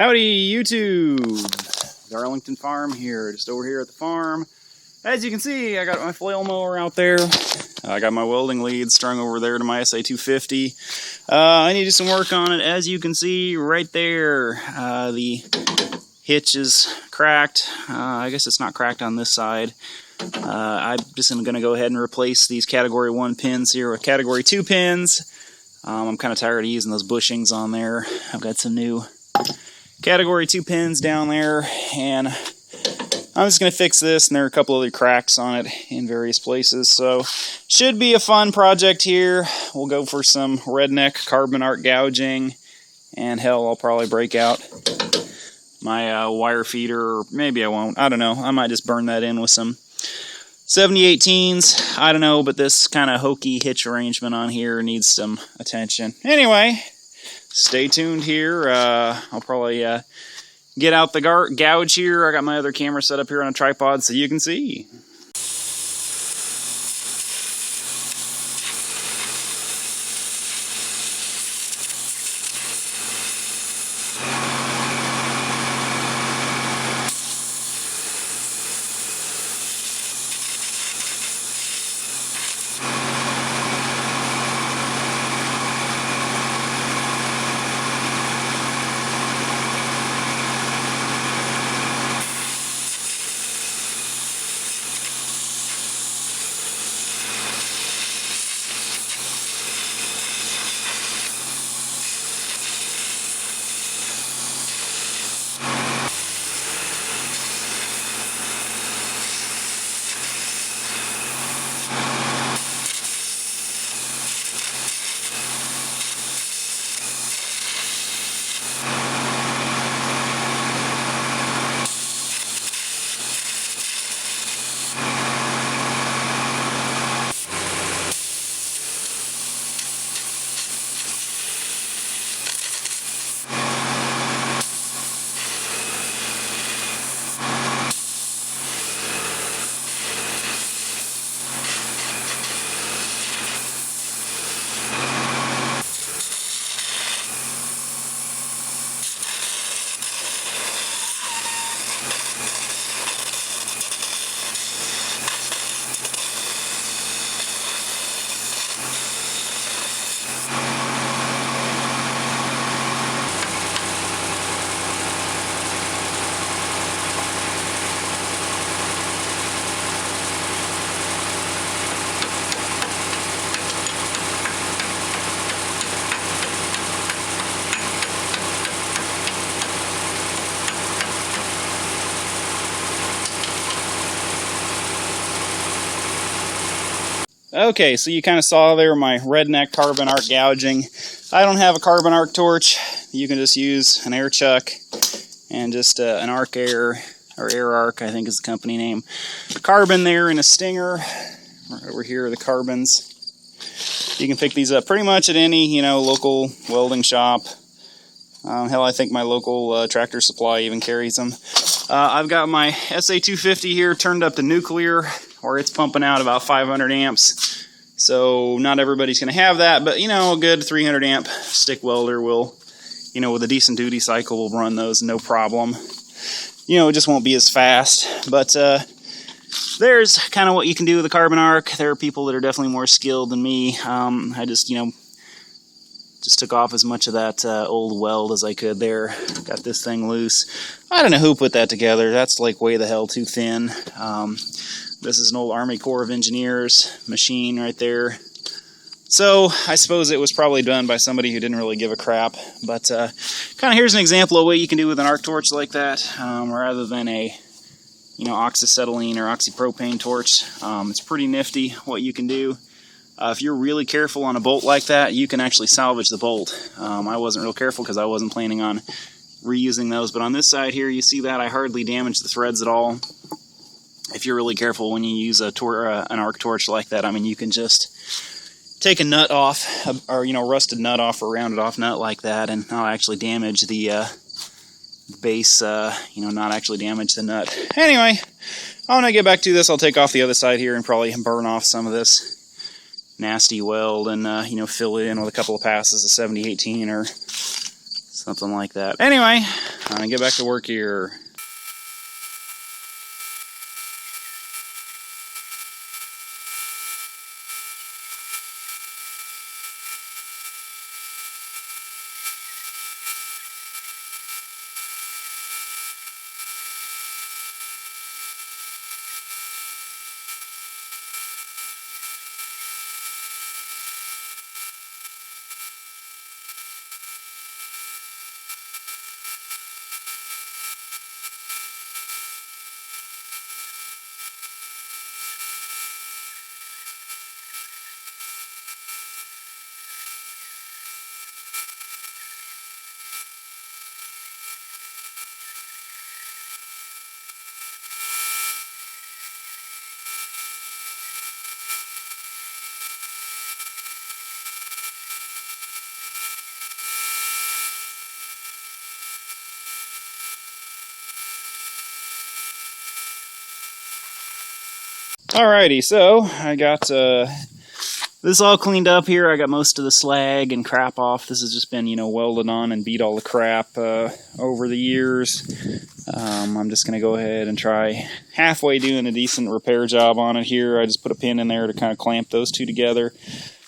Howdy YouTube! Darlington Farm here, just over here at the farm. As you can see, I got my flail mower out there. I got my welding lead strung over there to my SA250. I need to do some work on it. As you can see right there, the hitch is cracked. I guess it's not cracked on this side. I'm just going to go ahead and replace these Category 1 pins here with Category 2 pins. I'm kind of tired of using those bushings on there. I've got some new Category 2 pins down there, and I'm just going to fix this, and there are a couple other cracks on it in various places, so should be a fun project here. We'll go for some redneck carbon arc gouging, and hell, I'll probably break out my wire feeder, or maybe I won't. I don't know. I might just burn that in with some 7018s. I don't know, but this kind of hokey hitch arrangement on here needs some attention. Anyway, stay tuned here. I'll probably get out the gouge here. I got my other camera set up here on a tripod so you can see. Okay, so you kind of saw there my redneck carbon arc gouging. I don't have a carbon arc torch. You can just use an air chuck and just an arc air, or air arc, I think is the company name. Carbon there and a stinger. Right over here are the carbons. You can pick these up pretty much at any, local welding shop. Hell, I think my local Tractor Supply even carries them. I've got my SA250 here turned up to nuclear, or it's pumping out about 500 amps. So not everybody's going to have that, but a good 300 amp stick welder will, with a decent duty cycle, will run those no problem. It just won't be as fast, but there's kind of what you can do with a carbon arc. There are people that are definitely more skilled than me. I just took off as much of that old weld as I could there. Got this thing loose. I don't know who put that together. That's like way the hell too thin. This is an old Army Corps of Engineers machine right there. So I suppose it was probably done by somebody who didn't really give a crap. But kind of here's an example of what you can do with an arc torch like that, rather than a oxyacetylene or oxypropane torch. It's pretty nifty what you can do. If you're really careful on a bolt like that, you can actually salvage the bolt. I wasn't real careful because I wasn't planning on reusing those. But on this side here, you see that I hardly damaged the threads at all. If you're really careful when you use an arc torch like that, you can just take a nut off, or rusted nut off, or rounded off nut like that, and not actually damage the base, not actually damage the nut. Anyway, when I get back to this, I'll take off the other side here and probably burn off some of this nasty weld and, fill it in with a couple of passes of 7018 or Something like that. Anyway, I'm gonna get back to work here. Alrighty, so I got this all cleaned up here. I got most of the slag and crap off. This has just been, you know, welded on and beat all the crap over the years. I'm just going to go ahead and try halfway doing a decent repair job on it here. I just put a pin in there to kind of clamp those two together.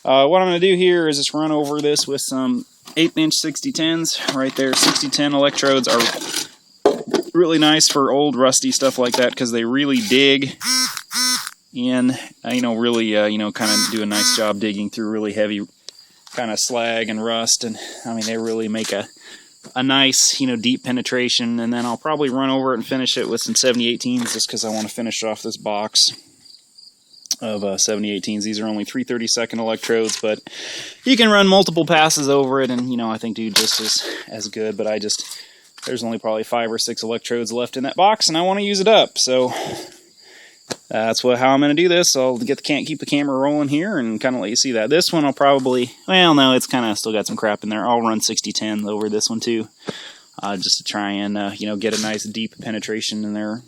What I'm going to do here is just run over this with some 1/8" 6010s right there. 6010 electrodes are really nice for old rusty stuff like that because they really dig in, you know, really, you know, kind of do a nice job digging through really heavy kind of slag and rust. And I mean, they really make a nice, you know, deep penetration. And then I'll probably run over it and finish it with some 7018s just because I want to finish off this box of 7018s. These are only 3/32 electrodes, but you can run multiple passes over it and, you know, I think do just as good. But there's only probably 5 or 6 electrodes left in that box and I want to use it up. So that's how I'm going to do this. I'll keep the camera rolling here and kind of let you see that. This one I'll probably, well, no, it's kind of still got some crap in there. I'll run 6010 over this one too, just to try and, you know, get a nice deep penetration in there.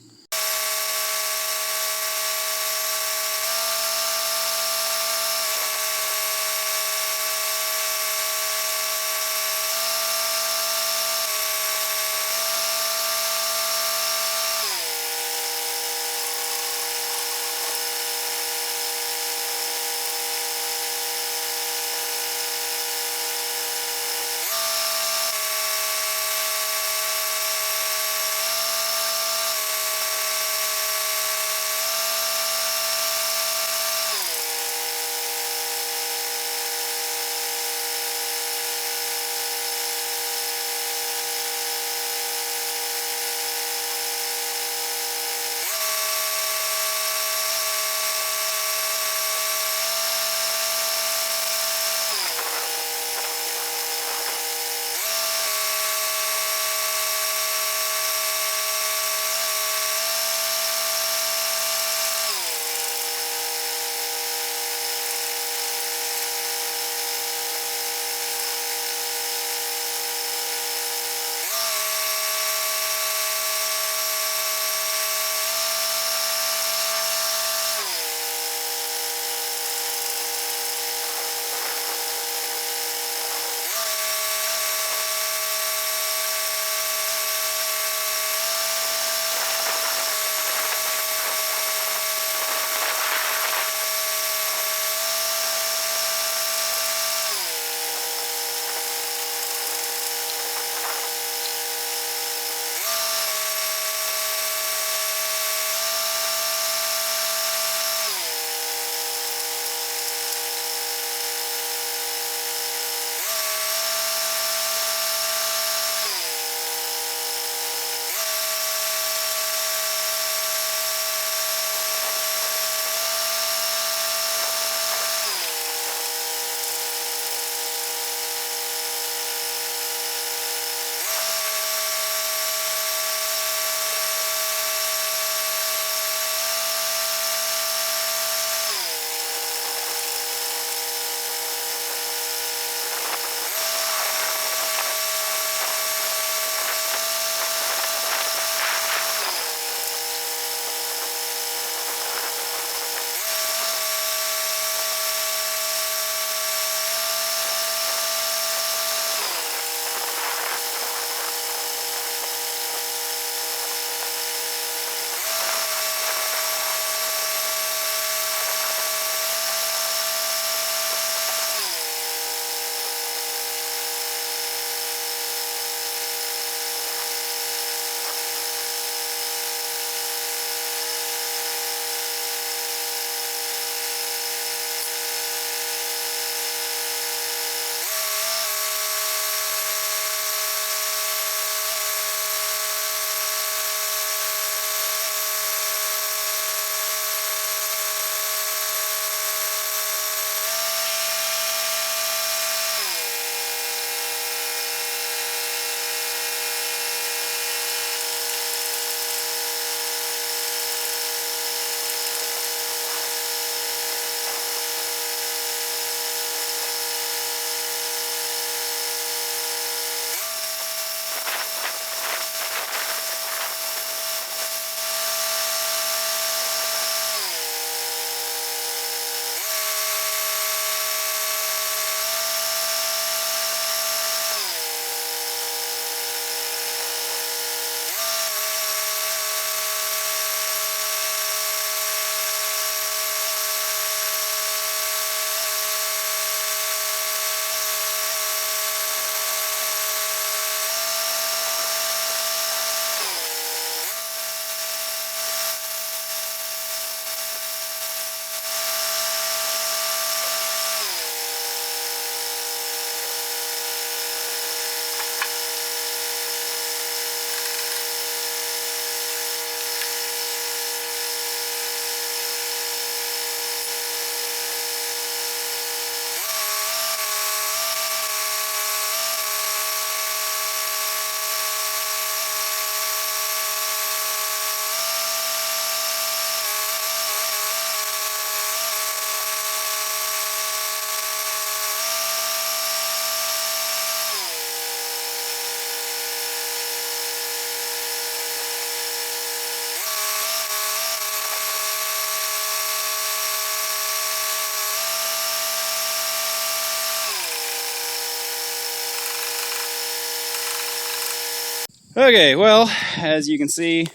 Okay, well, as you can see,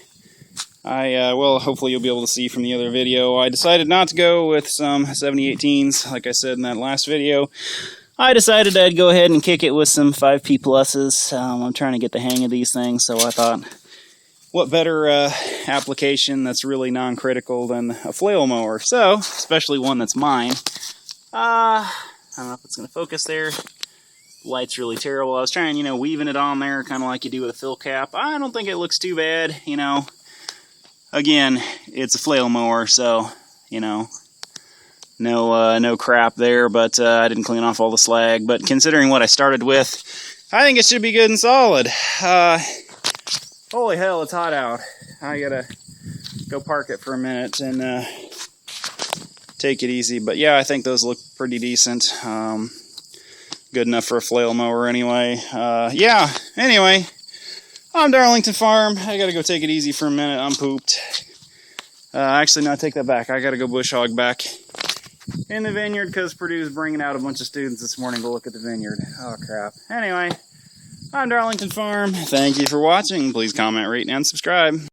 well, hopefully you'll be able to see from the other video, I decided not to go with some 7018s, like I said in that last video. I decided I'd go ahead and kick it with some 5P pluses. I'm trying to get the hang of these things, so I thought, what better application that's really non-critical than a flail mower? So, especially one that's mine. I don't know if it's going to focus there. Light's really terrible. I was trying, weaving it on there, kind of like you do with a fill cap. I don't think it looks too bad, Again, it's a flail mower, so, no crap there, but I didn't clean off all the slag. But considering what I started with, I think it should be good and solid. Holy hell, it's hot out. I gotta go park it for a minute and take it easy. But yeah, I think those look pretty decent. Good enough for a flail mower anyway. Yeah, anyway, I'm Darlington Farm. I gotta go take it easy for a minute. I'm pooped. Actually, no, I take that back. I gotta go bush hog back in the vineyard because Purdue's bringing out a bunch of students this morning to look at the vineyard. Oh, crap. Anyway, I'm Darlington Farm. Thank you for watching. Please comment, rate, and subscribe.